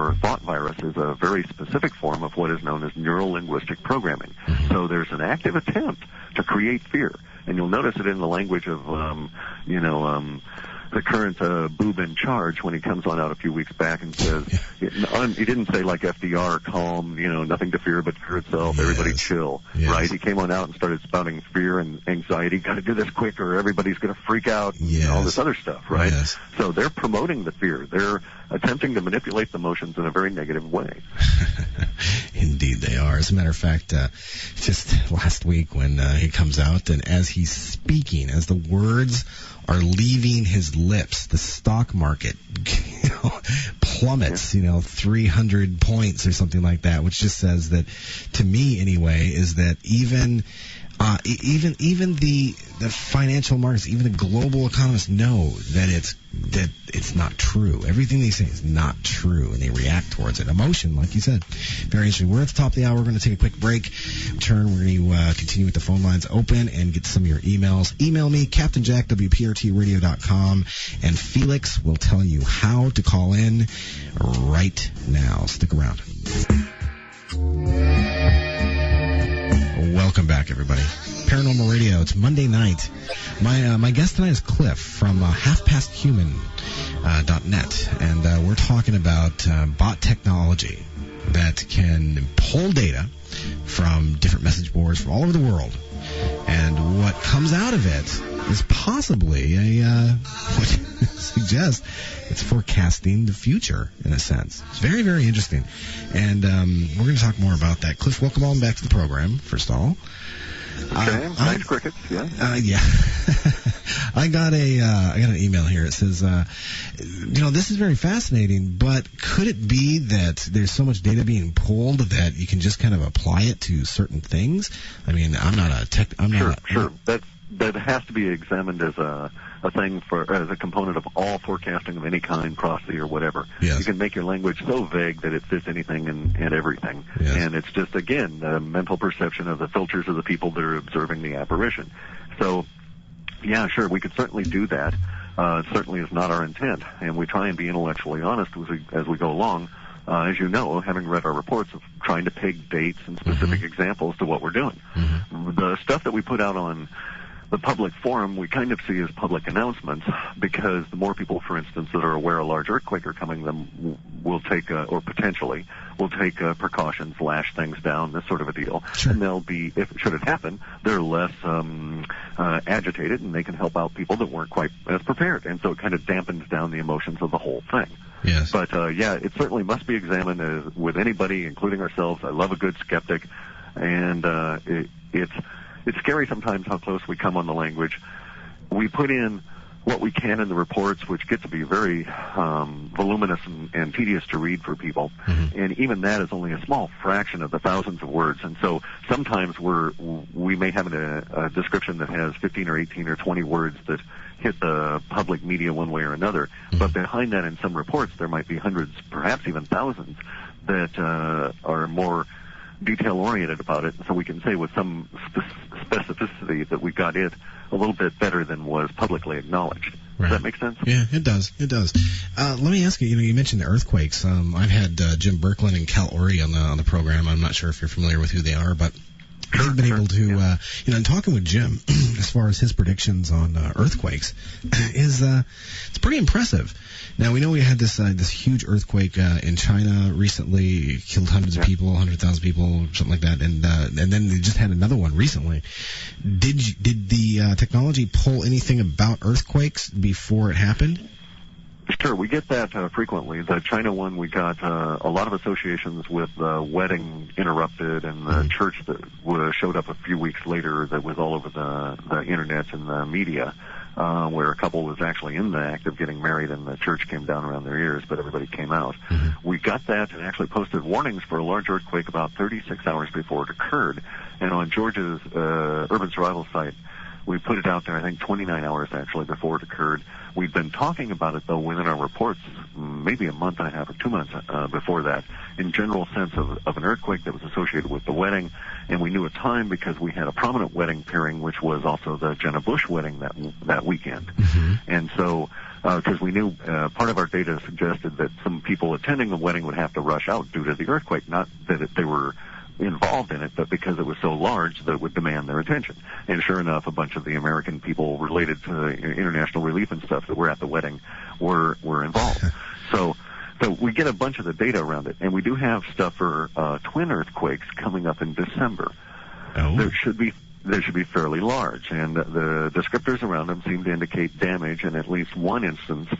or thought virus is a very specific form of what is known as neuro-linguistic programming. So there's an active attempt to create fear. And you'll notice it in the language of, the current boob in charge when he comes on out a few weeks back and says, he didn't say like FDR, calm, nothing to fear but fear itself, everybody chill, right? He came on out and started spouting fear and anxiety, got to do this quick or everybody's going to freak out, and all this other stuff, right? So they're promoting the fear. They're attempting to manipulate the emotions in a very negative way. Indeed they are. As a matter of fact, just last week when he comes out and as he's speaking, as the words are leaving his lips, the stock market plummets, 300 points or something like that, which just says that, to me anyway, is that even the financial markets, even the global economists know that it's not true. Everything they say is not true, and they react towards it. Emotion, like you said, very interesting. We're at the top of the hour. We're going to take a quick break. Return. We're going to continue with the phone lines open and get some of your emails. Email me, CaptainJack@WPRTradio.com, and Felix will tell you how to call in right now. Stick around. Welcome back, everybody. Paranormal Radio. It's Monday night. My guest tonight is Clif from halfpasthuman.net, and we're talking about bot technology that can pull data from different message boards from all over the world. And what comes out of it is possibly what suggests it's forecasting the future, in a sense. It's very, very interesting. And we're going to talk more about that. Cliff, welcome on back to the program, first of all. Okay, nice crickets, yeah. I got an email here. It says, this is very fascinating, but could it be that there's so much data being pulled that you can just kind of apply it to certain things? I mean, I'm not a tech. Sure. That has to be examined as a thing as a component of all forecasting of any kind, prosody or whatever. Yes. You can make your language so vague that it fits anything and everything. Yes. And it's just, again, the mental perception of the filters of the people that are observing the apparition. So, yeah, sure, we could certainly do that. It certainly is not our intent. And we try and be intellectually honest as we go along. As you know, having read our reports, of trying to peg dates and specific examples to what we're doing. The stuff that we put out on the public forum we kind of see as public announcements, because the more people, for instance, that are aware a large earthquake are coming, then will take, or potentially will take precautions, lash things down, this sort of a deal. Sure. And they'll be, should it happen, they're less agitated, and they can help out people that weren't quite as prepared. And so it kind of dampens down the emotions of the whole thing. Yes. But, it certainly must be examined with anybody, including ourselves. I love a good skeptic, and it's scary sometimes how close we come on the language. We put in what we can in the reports, which get to be very voluminous and tedious to read for people. And even that is only a small fraction of the thousands of words. And so sometimes we may have a description that has 15 or 18 or 20 words that hit the public media one way or another. But behind that, in some reports, there might be hundreds, perhaps even thousands, that are more detail-oriented about it, so we can say with some specificity that we got it a little bit better than was publicly acknowledged. Does that make sense? Yeah, it does. It does. Let me ask you. You mentioned the earthquakes. I've had Jim Birkeland and Cal Ori on the program. I'm not sure if you're familiar with who they are, but they've been able to, and talking with Jim as far as his predictions on earthquakes is it's pretty impressive. Now, we know we had this huge earthquake in China recently. It killed hundreds of people, 100,000 people, something like that, and then they just had another one recently. Did the technology pull anything about earthquakes before it happened? Sure, we get that frequently. The China one, we got a lot of associations with the wedding interrupted and the church that showed up a few weeks later that was all over the internet and the media, where a couple was actually in the act of getting married and the church came down around their ears, but everybody came out. We got that and actually posted warnings for a large earthquake about 36 hours before it occurred. And on Georgia's urban survival site, We put it out there, I think, 29 hours actually before it occurred. We'd been talking about it, though, within our reports maybe a month and a half or 2 months before that, in general sense of an earthquake that was associated with the wedding. And we knew a time because we had a prominent wedding pairing, which was also the Jenna Bush wedding that weekend. Mm-hmm. And so, because we knew part of our data suggested that some people attending the wedding would have to rush out due to the earthquake, not that they were involved in it, but because it was so large that it would demand their attention. And sure enough, a bunch of the American people related to international relief and stuff that were at the wedding were involved. So we get a bunch of the data around it, and we do have stuff for twin earthquakes coming up in December. Oh. They should be fairly large, and the descriptors around them seem to indicate damage, and at least one instance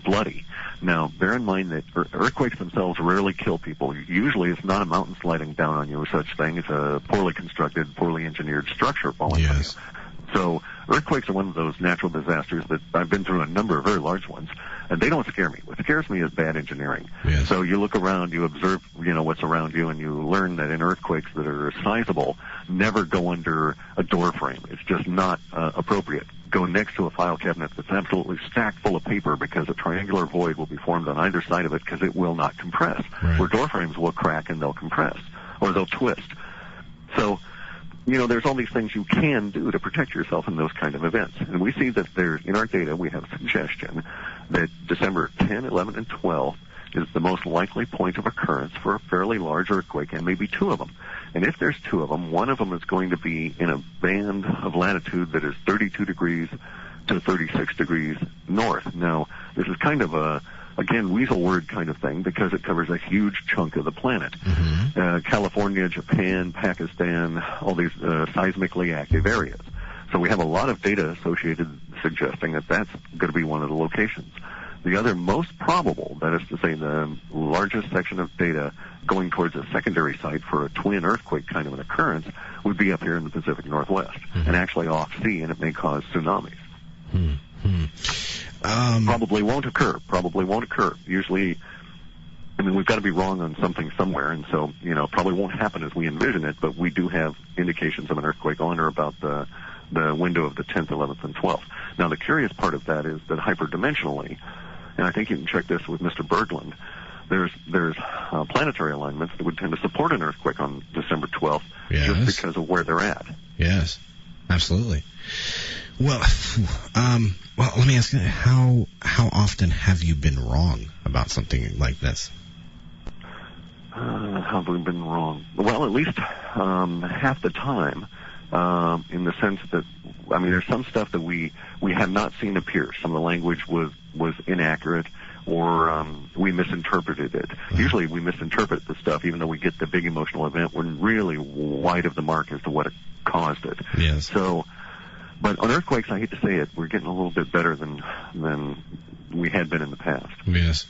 bloody. Now, bear in mind that earthquakes themselves rarely kill people. Usually, it's not a mountain sliding down on you or such thing. It's a poorly constructed, poorly engineered structure falling on you. So earthquakes are one of those natural disasters that I've been through a number of very large ones, and they don't scare me. What scares me is bad engineering. Yes. So you look around, you observe, what's around you, and you learn that in earthquakes that are sizable, never go under a door frame. It's just not appropriate. Go next to a file cabinet that's absolutely stacked full of paper because a triangular void will be formed on either side of it because it will not compress. Right. Where door frames will crack and they'll compress, or they'll twist. So, there's all these things you can do to protect yourself in those kind of events. And we see that in our data, we have a suggestion that December 10, 11, and 12 is the most likely point of occurrence for a fairly large earthquake, and maybe two of them. And if there's two of them, one of them is going to be in a band of latitude that is 32 degrees to 36 degrees north. Now, this is kind of again, weasel word kind of thing because it covers a huge chunk of the planet. Mm-hmm. California, Japan, Pakistan, all these seismically active areas. So we have a lot of data associated suggesting that that's going to be one of the locations. The other most probable, that is to say the largest section of data going towards a secondary site for a twin earthquake kind of an occurrence, would be up here in the Pacific Northwest, and actually off sea, and it may cause tsunamis. Probably won't occur. Usually, we've got to be wrong on something somewhere, and so, probably won't happen as we envision it, but we do have indications of an earthquake on or about the window of the 10th, 11th, and 12th. Now, the curious part of that is that hyperdimensionally, and I think you can check this with Mr. Berglund, there's planetary alignments that would tend to support an earthquake on December 12th, just because of where they're at. Yes, absolutely. Well, let me ask you, how often have you been wrong about something like this? How have we been wrong? Well, at least half the time, in the sense that, there's some stuff that we have not seen appear. Some of the language was inaccurate, or we misinterpreted it. Usually we misinterpret the stuff, even though we get the big emotional event. We're really wide of the mark as to what caused it. Yes. So, but on earthquakes, I hate to say it, we're getting a little bit better than we had been in the past. Yes.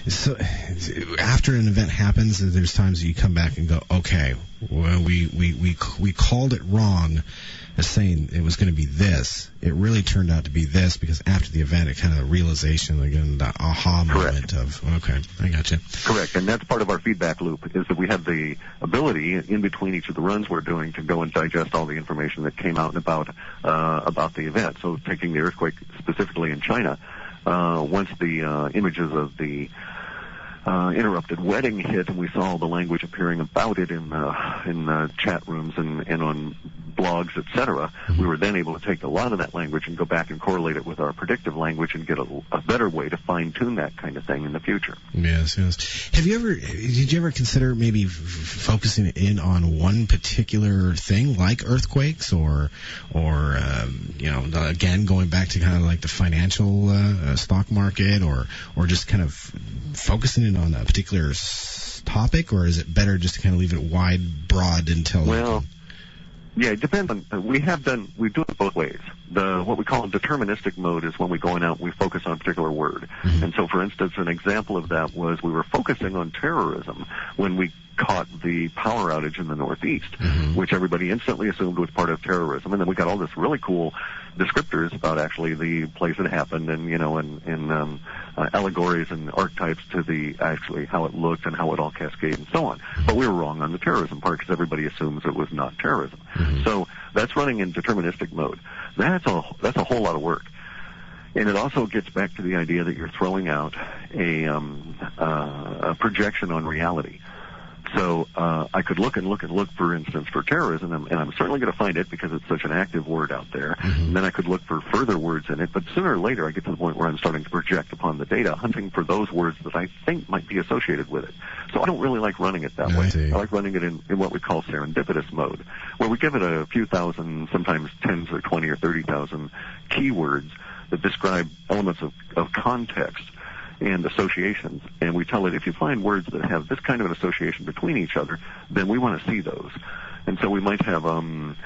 So after an event happens, there's times that you come back and go, okay, well, we called it wrong as saying it was going to be this. It really turned out to be this because after the event, it kind of realization, again, the aha moment of, okay, I got you. Correct, and that's part of our feedback loop, is that we have the ability in between each of the runs we're doing to go and digest all the information that came out about the event. So taking the earthquake specifically in China, once the images of the interrupted wedding hit, and we saw the language appearing about it in chat rooms and on blogs, etc. We were then able to take a lot of that language and go back and correlate it with our predictive language and get a better way to fine-tune that kind of thing in the future. Yes. Did you ever consider maybe focusing in on one particular thing, like earthquakes, or again, going back to kind of like the financial stock market, or just kind of focusing in on a particular topic, or is it better just to kind of leave it wide, broad until? Well, yeah, it depends on. We do it both ways. What we call a deterministic mode is when we go out, we focus on a particular word. Mm-hmm. And so, for instance, an example of that was we were focusing on terrorism when we caught the power outage in the Northeast, which everybody instantly assumed was part of terrorism. And then we got all this really cool descriptors about actually the place it happened, and allegories and archetypes to the actually how it looked and how it all cascaded and so on. But we were wrong on the terrorism part because everybody assumes it was not terrorism. So that's running in deterministic mode. That's a whole lot of work. And it also gets back to the idea that you're throwing out a projection on reality. So I could look, for instance, for terrorism, and I'm certainly going to find it because it's such an active word out there. And then I could look for further words in it, but sooner or later I get to the point where I'm starting to project upon the data, hunting for those words that I think might be associated with it. So I don't really like running it that way. I like running it in what we call serendipitous mode, where we give it a few thousand, sometimes tens or 20 or 30,000 keywords that describe elements of context and associations, and we tell it, if you find words that have this kind of an association between each other, then we want to see those. And so we might have an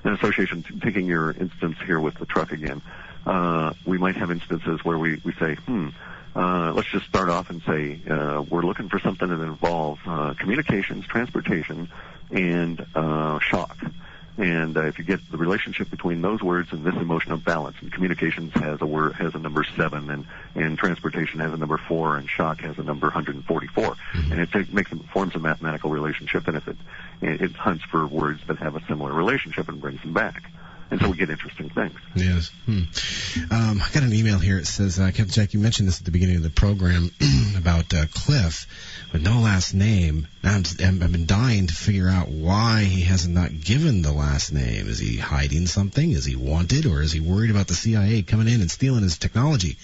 association, taking your instance here with the truck again, we might have instances where we say, let's just start off and say, we're looking for something that involves communications, transportation, and shock. And if you get the relationship between those words and this emotion of balance, and communications has a number 7, and transportation has a number 4, and shock has a number 144, and it forms a mathematical relationship, and if it hunts for words that have a similar relationship and brings them back. And so we get interesting things. Yes. I got an email here. It says, Captain Jack, you mentioned this at the beginning of the program about Clif with no last name. Now I've been dying to figure out why he has not given the last name. Is he hiding something? Is he wanted? Or is he worried about the CIA coming in and stealing his technology?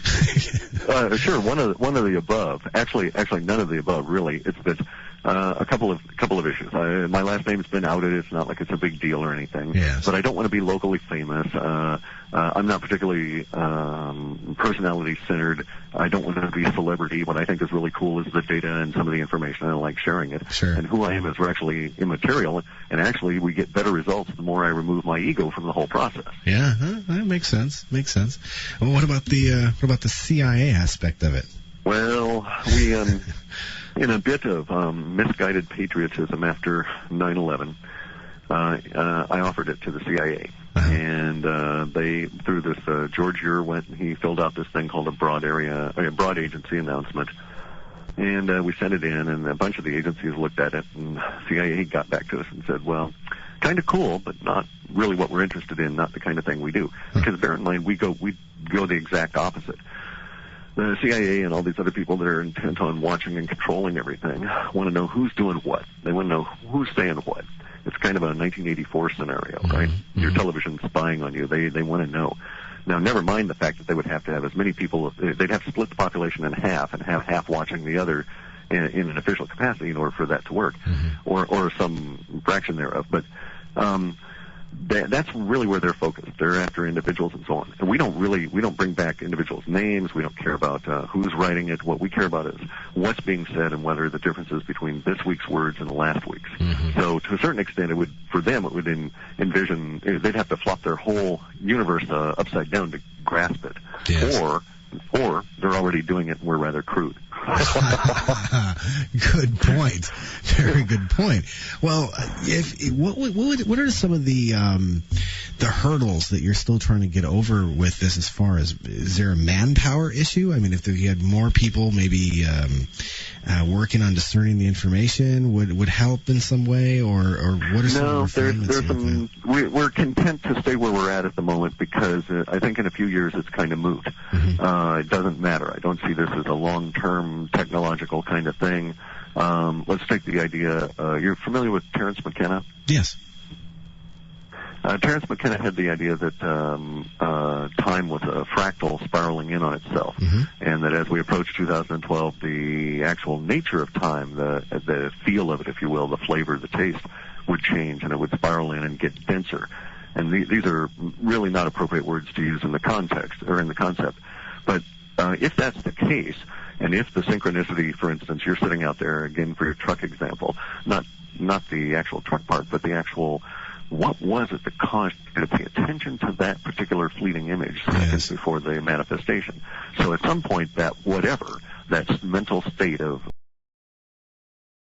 Sure, one of the above. Actually, none of the above, really. It's that a couple of issues. My last name's been outed. It's not like it's a big deal or anything. Yes. But I don't want to be locally famous. I'm not particularly personality-centered. I don't want to be a celebrity. What I think is really cool is the data and some of the information. I like sharing it. Sure. And who I am is actually immaterial. And actually, we get better results the more I remove my ego from the whole process. Yeah, that makes sense. Well, what about the CIA aspect of it? Well, we in a bit of misguided patriotism after 9/11, I offered it to the CIA, and they, through this George Ure went and he filled out this thing called a broad agency announcement, and we sent it in, and a bunch of the agencies looked at it, and CIA got back to us and said, well, kind of cool, but not really what we're interested in, not the kind of thing we do. Because bear in mind, we go the exact opposite. The CIA and all these other people that are intent on watching and controlling everything want to know who's doing what. They want to know who's saying what. It's kind of a 1984 scenario, right? Your television's spying on you. They want to know. Now, never mind the fact that they would have to have as many people. They'd have to split the population in half and have half watching the other in an official capacity in order for that to work, or some fraction thereof. But that's really where they're focused. They're after individuals and so on. And we don't bring back individuals' names. We don't care about who's writing it. What we care about is what's being said and what are the differences between this week's words and last week's. So to a certain extent, it would envision, they'd have to flop their whole universe upside down to grasp it. Yes. Or they're already doing it and we're rather crude. Good point. Very good point. Well, what are some of the hurdles that you're still trying to get over with this? As far as, is there a manpower issue? I mean, if you had more people maybe working on discerning the information, would help in some way, or what are some refinements? We're content to stay where we're at the moment because I think in a few years it's kind of moot. It doesn't matter. I don't see this as a long-term technological kind of thing. Let's take the idea. You're familiar with Terence McKenna? Yes. Terence McKenna had the idea that time was a fractal spiraling in on itself, and that as we approach 2012, the actual nature of time, the feel of it, if you will, the flavor, the taste, would change, and it would spiral in and get denser. And these are really not appropriate words to use in the context or in the concept. But if that's the case, and if the synchronicity, for instance, you're sitting out there, again, for your truck example, not the actual truck part, but the actual, what was it that caused you to pay attention to that particular fleeting image seconds before the manifestation? So at some point, that whatever, that mental state of